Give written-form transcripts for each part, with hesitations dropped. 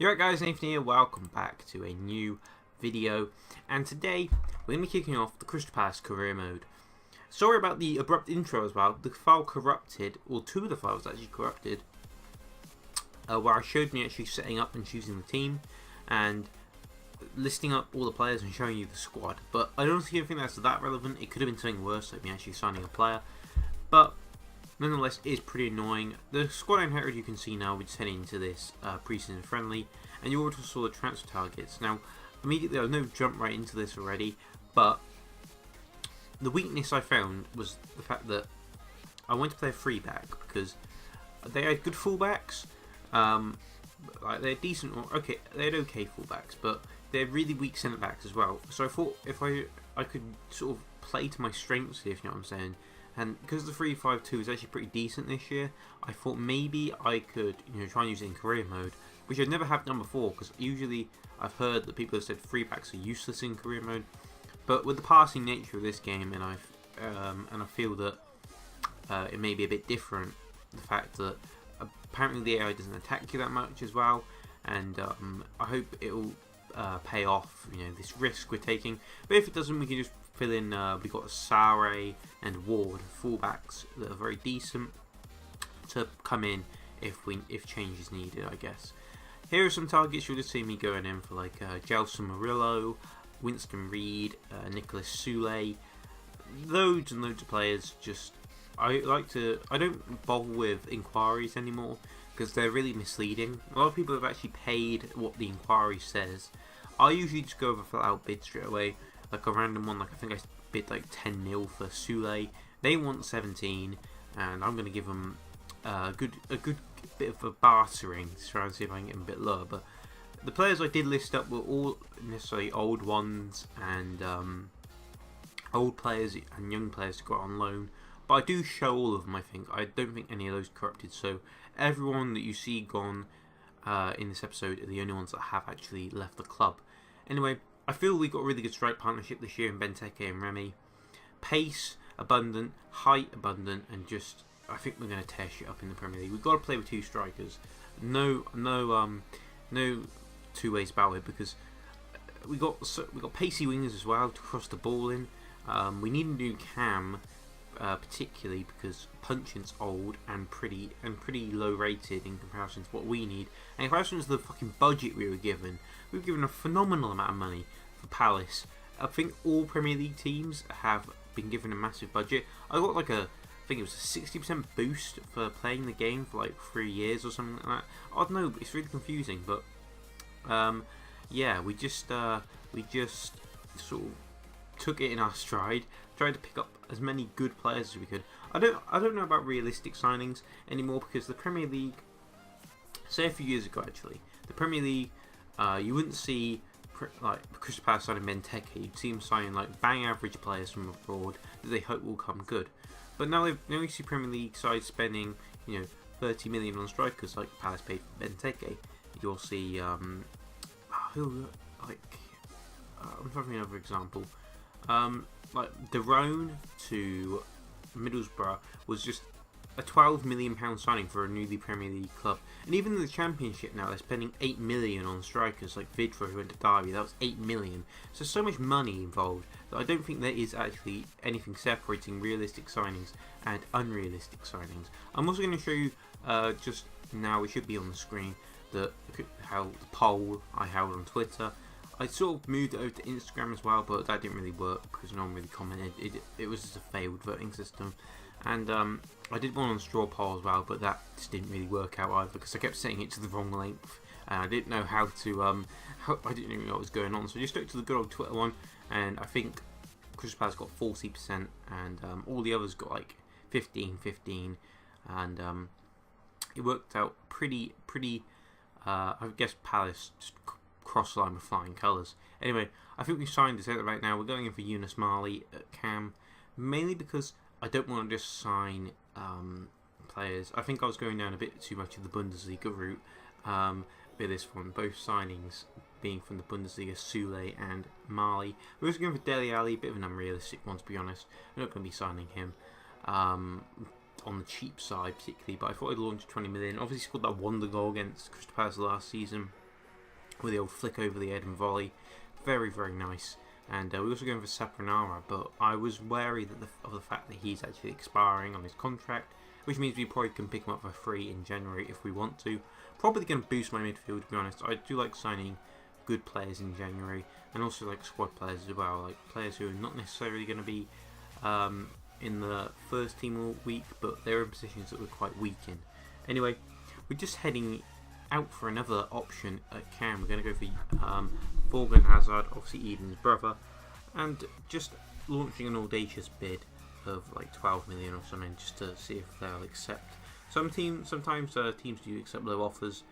You're right guys, Nathan here, welcome back to a new video, and today we're going to be kicking off the Crystal Palace career mode. Sorry about the abrupt intro as well. The file corrupted, or two of the files actually corrupted, where I showed me actually setting up and choosing the team and listing up all the players and showing you the squad, but I don't think that's that relevant. It could have been something worse, like me actually signing a player, but nonetheless, it is pretty annoying. The squad I inherited, you can see now, we're just heading into this pre-season friendly, and you also saw the transfer targets. Now, immediately, I know jump right into this already, but the weakness I found was the fact that I wanted to play a free back because they had good fullbacks. Like they're decent, or okay, they had okay fullbacks, but they're really weak centre backs as well. So I thought if I could sort of play to my strengths, if you know what I'm saying. And because the 3-5-2 is actually pretty decent this year, I thought maybe I could, try and use it in career mode, which I'd never have done before. Because usually I've heard that people have said free backs are useless in career mode, but with the passing nature of this game, and I feel that it may be a bit different. The fact that apparently the AI doesn't attack you that much as well, and I hope it will pay off. This risk we're taking. But if it doesn't, we can just fill in. We've got Sare and Ward, fullbacks that are very decent to come in if change is needed, I guess. Here are some targets. You'll just see me going in for like Gelson Murillo, Winston Reid, Nicholas Sule, loads and loads of players. Just I don't bother with inquiries anymore because they're really misleading. A lot of people have actually paid what the inquiry says. I usually just go over flat out bid straight away, like a random one. Like I think I bid like 10-0 for Sule. They want 17, and I'm going to give them a good bit of a bartering to try and see if I can get them a bit lower. But the players I did list up were all necessarily old ones and old players and young players to go on loan. But I do show all of them. I don't think any of those corrupted. So everyone that you see gone in this episode are the only ones that have actually left the club. Anyway, I feel we got a really good strike partnership this year in Benteke and Remy. Pace abundant, height abundant, and just I think we're going to tear shit up in the Premier League. We've got to play with two strikers. No two ways about it, because we got pacey wingers as well to cross the ball in. We need a new cam. Particularly because Punchin's old and pretty low rated in comparison to what we need, and in comparison to the fucking budget we were given a phenomenal amount of money for Palace. I think all Premier League teams have been given a massive budget. I got like I think it was a 60% boost for playing the game for like 3 years or something like that. I don't know, it's really confusing, but yeah, we just sort of took it in our stride, tried to pick up as many good players as we could. I don't know about realistic signings anymore, because the Premier League, say a few years ago actually, the Premier League, you wouldn't see like Crystal Palace signing Benteke. You'd see them signing like bang average players from abroad that they hope will come good. But now you see Premier League sides spending 30 million on strikers like Palace paid for Benteke. You'll see I'm having another example. Like Derone to Middlesbrough was just a £12 million signing for a newly Premier League club. And even in the Championship now, they're spending 8 million on strikers like Vidra, who went to Derby. That was 8 million. So much money involved that I don't think there is actually anything separating realistic signings and unrealistic signings. I'm also going to show you just now, it should be on the screen, how the poll I held on Twitter. I sort of moved it over to Instagram as well, but that didn't really work because no one really commented. It was just a failed voting system. And I did one on straw poll as well, but that just didn't really work out either because I kept setting it to the wrong length and I didn't know how to I didn't even know what was going on. So I just stuck to the good old Twitter one, and I think Crystal Palace got 40% and all the others got like 15, and it worked out pretty. I guess Palace just cross line with flying colours. Anyway, I think we've signed this out right now. We're going in for Yunus Marley at Cam, mainly because I don't want to just sign players. I think I was going down a bit too much of the Bundesliga route with this one. Both signings being from the Bundesliga, Sule and Marley. We're also going for Dele Alli, a bit of an unrealistic one to be honest. We're not going to be signing him on the cheap side particularly, but I thought I'd launch 20 million. Obviously scored that wonder goal against Crystal Palace last season. with the old flick over the head and volley. Very, very nice. And we're also going for Sapranara, but I was wary that of the fact that he's actually expiring on his contract, which means we probably can pick him up for free in January if we want to. Probably going to boost my midfield, to be honest. I do like signing good players in January, and also like squad players as well, like players who are not necessarily going to be in the first team all week, but they're in positions that we're quite weak in. Anyway, we're just heading out for another option at Cam. We're going to go for Thorgan Hazard, obviously Eden's brother, and just launching an audacious bid of like 12 million or something, just to see if they'll accept. Sometimes teams do accept low offers,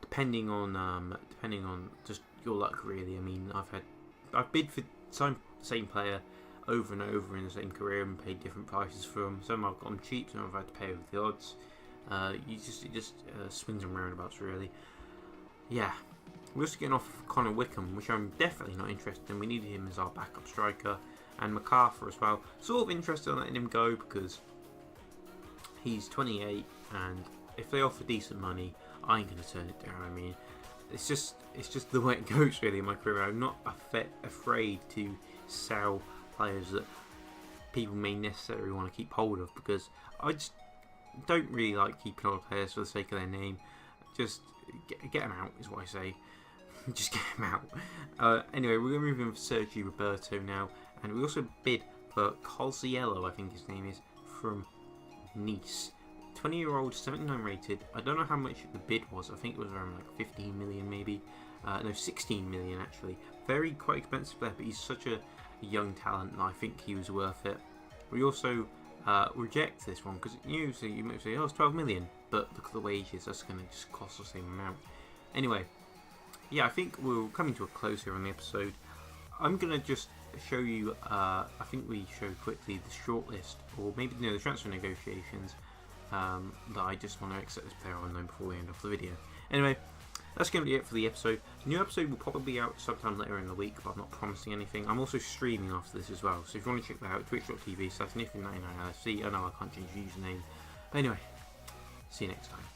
depending on just your luck, really. I mean, I've bid for same player over and over in the same career and paid different prices for them. Some I've got them cheap, some I've had to pay with the odds. It just swings and roundabouts, really. Yeah, we're also getting off Connor Wickham, which I'm definitely not interested in. We needed him as our backup striker, and MacArthur as well. Sort of interested in letting him go because he's 28, and if they offer decent money, I ain't gonna turn it down. I mean, it's just the way it goes, really, in my career. I'm not afraid to sell players that people may necessarily want to keep hold of, because I just don't really like keeping hold of players for the sake of their name. Just get them out is what I say. Just get them out. Anyway, we're going to move in for Sergio Roberto now, and we also bid for Cosiello, I think his name is, from Nice. 20-year-old, 79 rated. I don't know how much the bid was. I think it was around like 15 million maybe. No, 16 million actually. Quite expensive player, but he's such a young talent and I think he was worth it. We also reject this one because usually you might say, oh, it's 12 million, but look at the wages, that's going to just cost the same amount. Anyway, yeah, I think we're coming to a close here on the episode. I'm going to just show you, I think we showed quickly the shortlist, or maybe the transfer negotiations that I just want to accept this player on loan before we end off the video. Anyway, that's going to be it for the episode. The new episode will probably be out sometime later in the week, but I'm not promising anything. I'm also streaming after this as well, so if you want to check that out, twitch.tv/Nathan99LFC. I know I can't change your username. But anyway, see you next time.